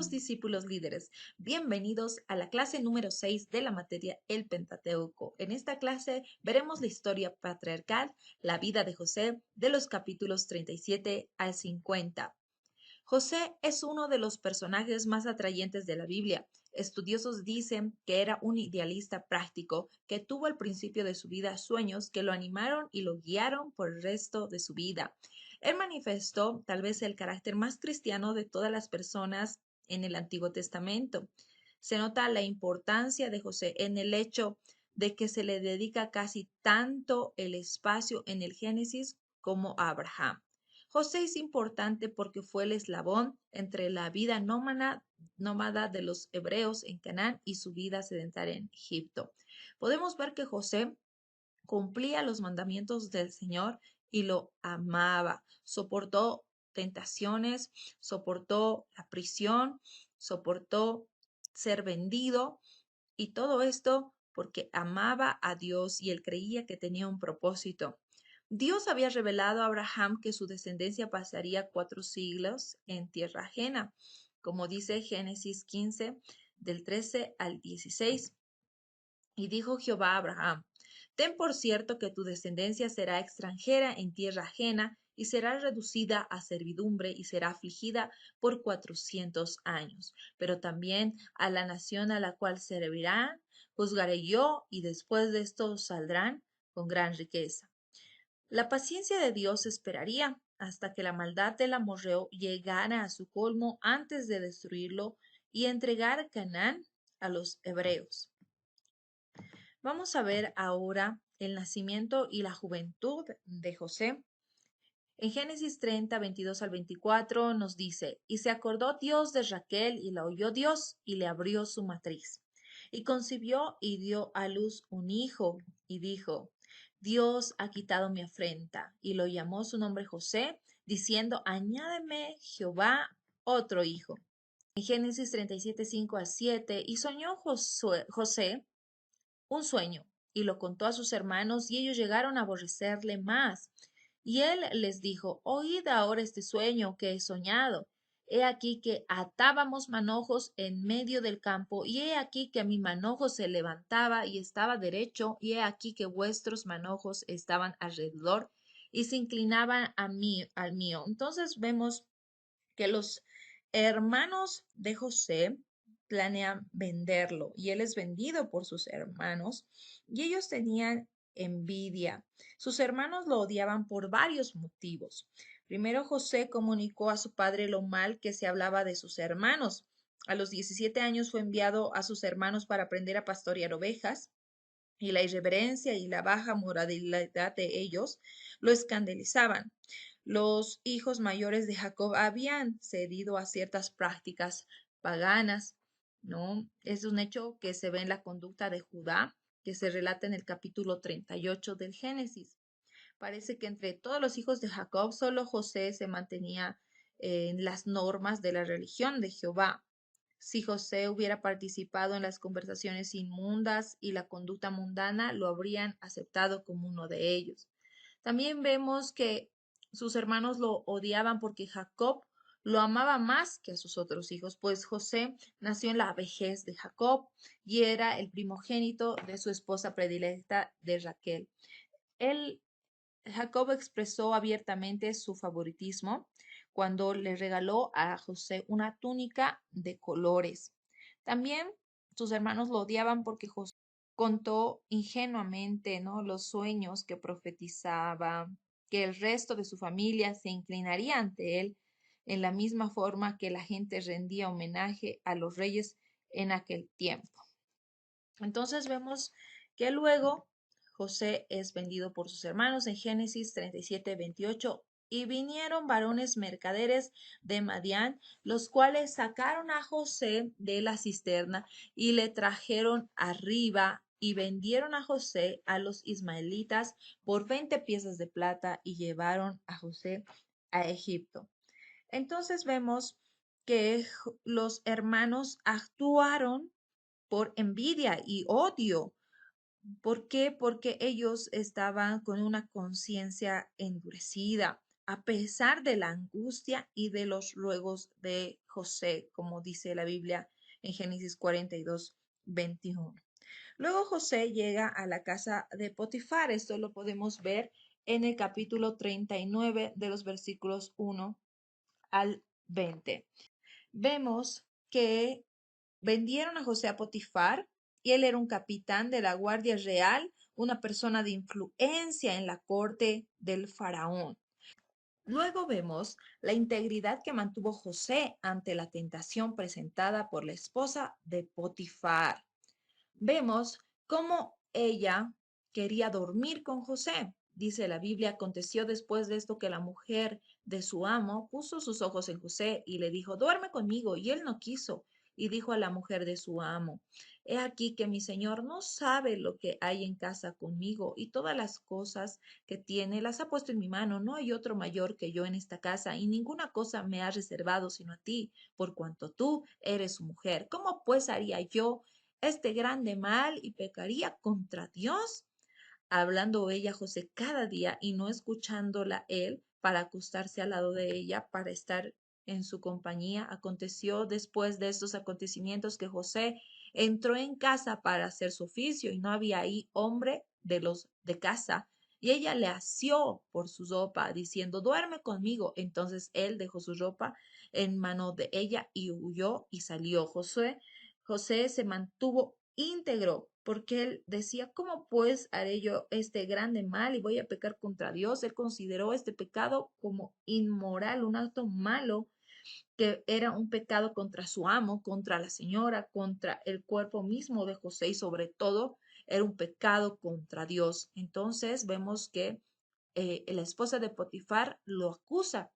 Queridos discípulos líderes, bienvenidos a la clase número 6 de la materia El Pentateuco. En esta clase veremos la historia patriarcal, la vida de José, de los capítulos 37 al 50. José es uno de los personajes más atrayentes de la Biblia. Estudiosos dicen que era un idealista práctico que tuvo al principio de su vida sueños que lo animaron y lo guiaron por el resto de su vida. Él manifestó tal vez el carácter más cristiano de todas las personas en el Antiguo Testamento. Se nota la importancia de José en el hecho de que se le dedica casi tanto el espacio en el Génesis como a Abraham. José es importante porque fue el eslabón entre la vida nómada de los hebreos en Canaán y su vida sedentaria en Egipto. Podemos ver que José cumplía los mandamientos del Señor y lo amaba. Soportó tentaciones, soportó la prisión, soportó ser vendido y todo esto porque amaba a Dios y él creía que tenía un propósito. Dios había revelado a Abraham que su descendencia pasaría 4 siglos en tierra ajena, como dice Génesis 15, del 13 al 16. Y dijo Jehová a Abraham: Ten por cierto que tu descendencia será extranjera en tierra ajena y será reducida a servidumbre y será afligida por 400 años. Pero también a la nación a la cual servirán, juzgaré yo, y después de esto saldrán con gran riqueza. La paciencia de Dios esperaría hasta que la maldad del amorreo llegara a su colmo antes de destruirlo y entregar Canaán a los hebreos. Vamos a ver ahora el nacimiento y la juventud de José. En Génesis 30, 22 al 24 nos dice: Y se acordó Dios de Raquel y la oyó Dios y le abrió su matriz. Y concibió y dio a luz un hijo y dijo: Dios ha quitado mi afrenta. Y lo llamó su nombre José, diciendo: Añádeme Jehová otro hijo. En Génesis 37, 5 al 7, y soñó José un sueño, y lo contó a sus hermanos, y ellos llegaron a aborrecerle más. Y él les dijo: Oíd ahora este sueño que he soñado. He aquí que atábamos manojos en medio del campo, y he aquí que mi manojo se levantaba y estaba derecho, y he aquí que vuestros manojos estaban alrededor y se inclinaban a mí, al mío. Entonces vemos que los hermanos de José planean venderlo y él es vendido por sus hermanos y ellos tenían envidia. Sus hermanos lo odiaban por varios motivos. Primero, José comunicó a su padre lo mal que se hablaba de sus hermanos. A los 17 años fue enviado a sus hermanos para aprender a pastorear ovejas, y la irreverencia y la baja moralidad de ellos lo escandalizaban. Los hijos mayores de Jacob habían cedido a ciertas prácticas paganas, ¿no? Es un hecho que se ve en la conducta de Judá, que se relata en el capítulo 38 del Génesis. Parece que entre todos los hijos de Jacob, solo José se mantenía en las normas de la religión de Jehová. Si José hubiera participado en las conversaciones inmundas y la conducta mundana, lo habrían aceptado como uno de ellos. También vemos que sus hermanos lo odiaban porque Jacob lo amaba más que a sus otros hijos, pues José nació en la vejez de Jacob y era el primogénito de su esposa predilecta de Raquel. Jacob expresó abiertamente su favoritismo cuando le regaló a José una túnica de colores. También sus hermanos lo odiaban porque José contó ingenuamente, ¿no?, los sueños que profetizaba, que el resto de su familia se inclinaría ante él en la misma forma que la gente rendía homenaje a los reyes en aquel tiempo. Entonces vemos que luego José es vendido por sus hermanos en Génesis 37, 28. Y vinieron varones mercaderes de Madián, los cuales sacaron a José de la cisterna y le trajeron arriba y vendieron a José a los ismaelitas por 20 piezas de plata y llevaron a José a Egipto. Entonces vemos que los hermanos actuaron por envidia y odio. ¿Por qué? Porque ellos estaban con una conciencia endurecida, a pesar de la angustia y de los ruegos de José, como dice la Biblia en Génesis 42, 21. Luego José llega a la casa de Potifar. Esto lo podemos ver en el capítulo 39 de los versículos 1 al 20. Vemos que vendieron a José a Potifar y él era un capitán de la Guardia Real, una persona de influencia en la corte del faraón. Luego vemos la integridad que mantuvo José ante la tentación presentada por la esposa de Potifar. Vemos cómo ella quería dormir con José. Dice la Biblia, aconteció después de esto que la mujer de su amo puso sus ojos en José y le dijo, duerme conmigo. Y él no quiso. Y dijo a la mujer de su amo, he aquí que mi señor no sabe lo que hay en casa conmigo y todas las cosas que tiene las ha puesto en mi mano. No hay otro mayor que yo en esta casa y ninguna cosa me ha reservado sino a ti, por cuanto tú eres su mujer. ¿Cómo pues haría yo este grande mal y pecaría contra Dios? Hablando ella a José cada día y no escuchándola él para acostarse al lado de ella, para estar en su compañía. Aconteció después de estos acontecimientos que José entró en casa para hacer su oficio y no había ahí hombre de los de casa. Y ella le asió por su ropa, diciendo, duerme conmigo. Entonces él dejó su ropa en mano de ella y huyó y salió. José se mantuvo íntegro, porque él decía, ¿cómo pues haré yo este grande mal y voy a pecar contra Dios? Él consideró este pecado como inmoral, un acto malo, que era un pecado contra su amo, contra la señora, contra el cuerpo mismo de José y sobre todo era un pecado contra Dios. Entonces vemos que la esposa de Potifar lo acusa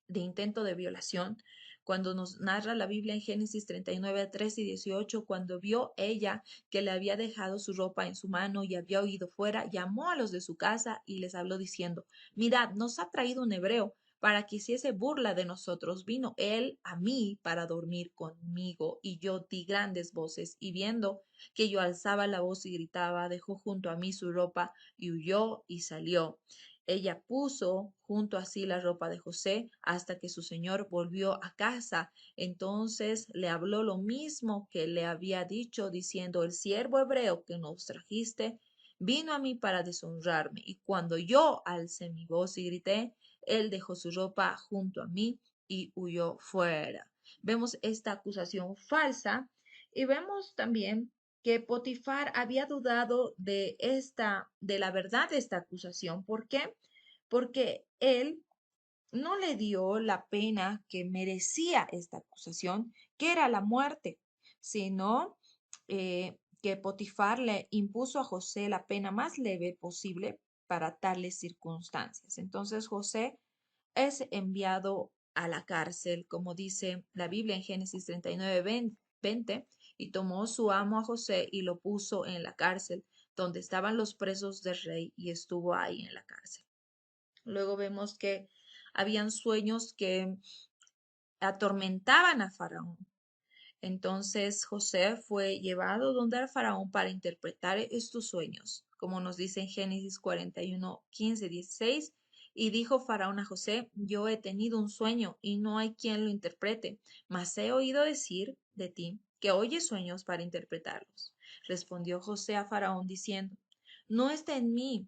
de intento de violación. Cuando nos narra la Biblia en Génesis 39, 13 y 18, cuando vio ella que le había dejado su ropa en su mano y había huido fuera, llamó a los de su casa y les habló diciendo, mirad, nos ha traído un hebreo para que hiciese burla de nosotros. Vino él a mí para dormir conmigo y yo di grandes voces y viendo que yo alzaba la voz y gritaba, dejó junto a mí su ropa y huyó y salió. Ella puso junto a sí la ropa de José hasta que su señor volvió a casa. Entonces le habló lo mismo que le había dicho, diciendo, el siervo hebreo que nos trajiste vino a mí para deshonrarme. Y cuando yo alcé mi voz y grité, él dejó su ropa junto a mí y huyó fuera. Vemos esta acusación falsa y vemos también que Potifar había dudado de la verdad de esta acusación. ¿Por qué? Porque él no le dio la pena que merecía esta acusación, que era la muerte, sino que Potifar le impuso a José la pena más leve posible para tales circunstancias. Entonces José es enviado a la cárcel, como dice la Biblia en Génesis 39, 20, y tomó su amo a José y lo puso en la cárcel, donde estaban los presos del rey, y estuvo ahí en la cárcel. Luego vemos que habían sueños que atormentaban a Faraón. Entonces José fue llevado donde el faraón para interpretar estos sueños, como nos dice en Génesis 41, 15, 16. Y dijo Faraón a José, yo he tenido un sueño y no hay quien lo interprete, mas he oído decir de ti que oyes sueños para interpretarlos. Respondió José a Faraón diciendo, no está en mí.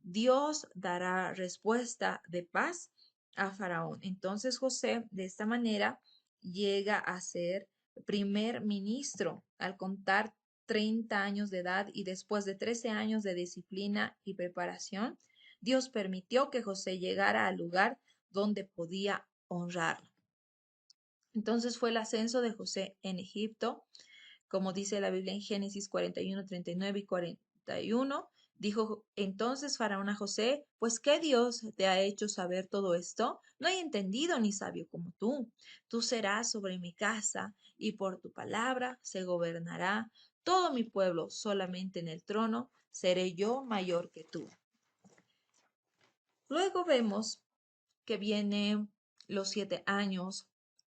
Dios dará respuesta de paz a Faraón. Entonces José, de esta manera, llega a ser primer ministro al contar 30 años de edad y después de 13 años de disciplina y preparación, Dios permitió que José llegara al lugar donde podía honrarlo. Entonces fue el ascenso de José en Egipto, como dice la Biblia en Génesis 41, 39 y 41. Dijo entonces Faraón a José, pues ¿qué Dios te ha hecho saber todo esto? No hay entendido ni sabio como tú. Tú serás sobre mi casa y por tu palabra se gobernará todo mi pueblo. Solamente en el trono seré yo mayor que tú. Luego vemos que vienen los 7 años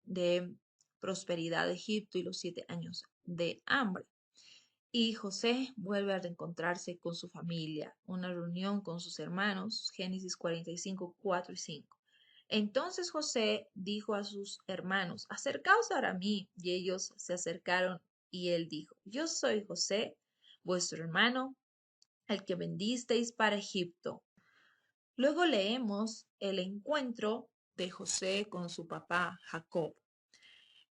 de prosperidad de Egipto y los 7 años de hambre. Y José vuelve a reencontrarse con su familia, una reunión con sus hermanos, Génesis 45, 4 y 5. Entonces José dijo a sus hermanos, acercaos ahora a mí. Y ellos se acercaron y él dijo, yo soy José, vuestro hermano, el que vendisteis para Egipto. Luego leemos el encuentro de José con su papá Jacob.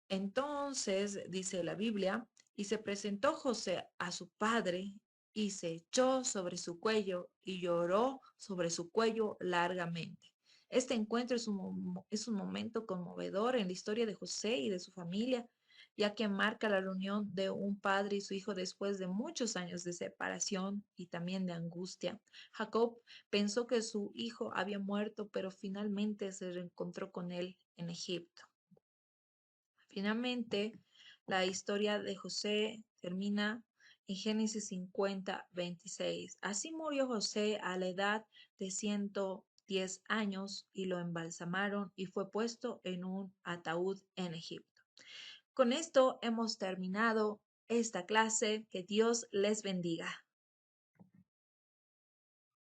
Entonces, dice la Biblia, y se presentó José a su padre y se echó sobre su cuello y lloró sobre su cuello largamente. Este encuentro es un momento conmovedor en la historia de José y de su familia, ya que marca la reunión de un padre y su hijo después de muchos años de separación y también de angustia. Jacob pensó que su hijo había muerto, pero finalmente se reencontró con él en Egipto. Finalmente, la historia de José termina en Génesis 50:26. Así murió José a la edad de 110 años y lo embalsamaron y fue puesto en un ataúd en Egipto. Con esto hemos terminado esta clase. Que Dios les bendiga.